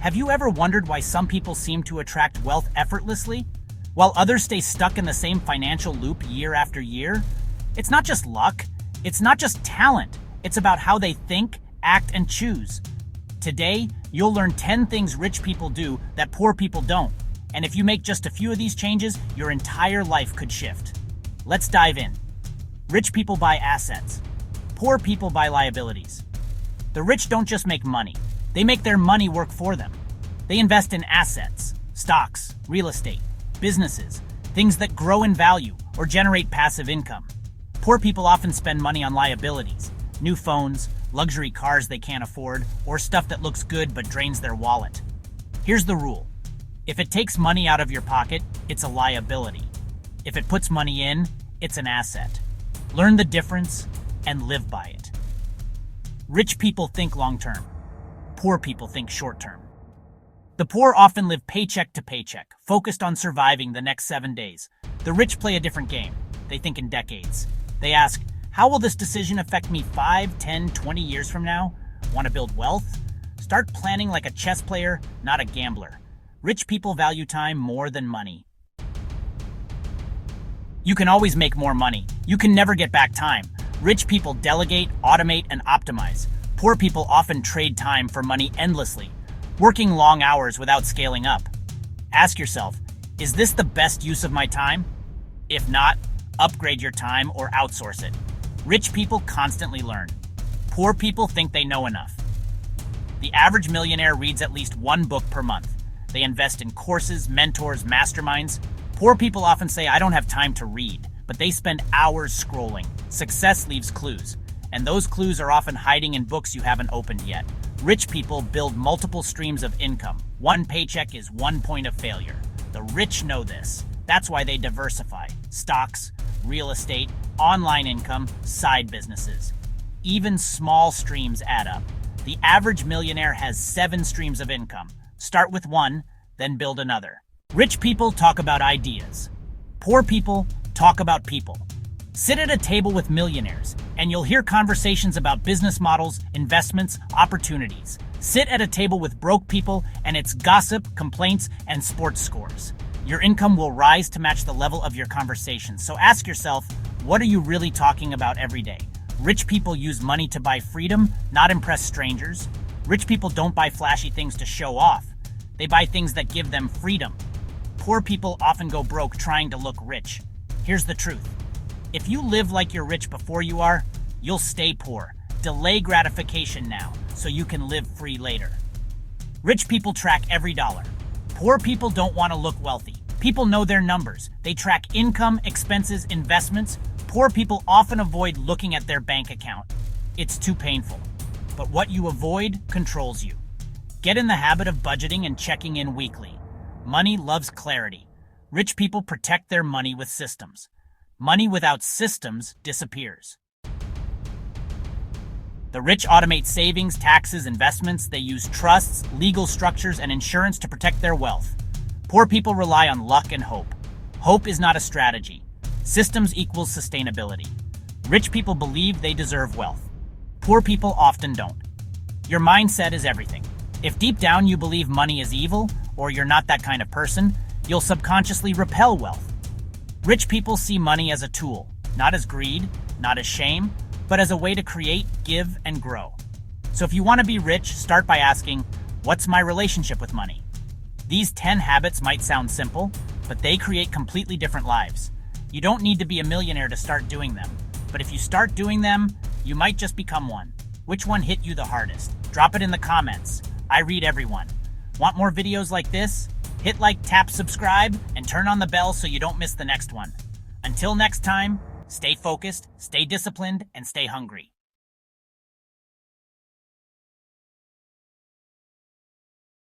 Have you ever wondered why some people seem to attract wealth effortlessly, while others stay stuck in the same financial loop year after year? It's not just luck, it's not just talent, it's about how they think, act, and choose. Today, you'll learn 10 things rich people do that poor people don't. And if you make just a few of these changes, your entire life could shift. Let's dive in. Rich people buy assets. Poor people buy liabilities. The rich don't just make money. They make their money work for them. They invest in assets, stocks, real estate, businesses, things that grow in value or generate passive income. Poor people often spend money on liabilities, new phones, luxury cars they can't afford, or stuff that looks good but drains their wallet. Here's the rule. If it takes money out of your pocket, it's a liability. If it puts money in, it's an asset. Learn the difference and live by it. Rich people think long-term. Poor people think short-term. The poor often live paycheck to paycheck, focused on surviving the next 7 days. The rich play a different game. They think in decades. They ask, how will this decision affect me 5, 10, 20 years from now? Want to build wealth? Start planning like a chess player, not a gambler. Rich people value time more than money. You can always make more money. You can never get back time. Rich people delegate, automate, and optimize. Poor people often trade time for money endlessly, working long hours without scaling up. Ask yourself, is this the best use of my time? If not, upgrade your time or outsource it. Rich people constantly learn. Poor people think they know enough. The average millionaire reads at least one book per month. They invest in courses, mentors, masterminds. Poor people often say, I don't have time to read, but they spend hours scrolling. Success leaves clues, and those clues are often hiding in books you haven't opened yet. Rich people build multiple streams of income. One paycheck is 1 point of failure. The rich know this. That's why they diversify. Stocks, real estate, online income, side businesses. Even small streams add up. The average millionaire has 7 streams of income. Start with one, then build another. Rich people talk about ideas. Poor people talk about people. Sit at a table with millionaires, and you'll hear conversations about business models, investments, opportunities. Sit at a table with broke people, and it's gossip, complaints, and sports scores. Your income will rise to match the level of your conversation. So ask yourself, what are you really talking about every day? Rich people use money to buy freedom, not impress strangers. Rich people don't buy flashy things to show off. They buy things that give them freedom. Poor people often go broke trying to look rich. Here's the truth. If you live like you're rich before you are, you'll stay poor. Delay gratification now so you can live free later. Rich people track every dollar. Poor people don't want to look wealthy. People know their numbers. They track income, expenses, investments. Poor people often avoid looking at their bank account. It's too painful. But what you avoid controls you. Get in the habit of budgeting and checking in weekly. Money loves clarity. Rich people protect their money with systems. Money without systems disappears. The rich automate savings, taxes, investments. They use trusts, legal structures, and insurance to protect their wealth. Poor people rely on luck and hope. Hope is not a strategy. Systems equals sustainability. Rich people believe they deserve wealth. Poor people often don't. Your mindset is everything. If deep down you believe money is evil, or you're not that kind of person, you'll subconsciously repel wealth. Rich people see money as a tool, not as greed, not as shame, but as a way to create, give, and grow. So if you want to be rich, start by asking, what's my relationship with money? These 10 habits might sound simple, but they create completely different lives. You don't need to be a millionaire to start doing them, but if you start doing them, you might just become one. Which one hit you the hardest? Drop it in the comments. I read everyone. Want more videos like this? Hit like, tap subscribe, and turn on the bell so you don't miss the next one. Until next time, stay focused, stay disciplined, and stay hungry.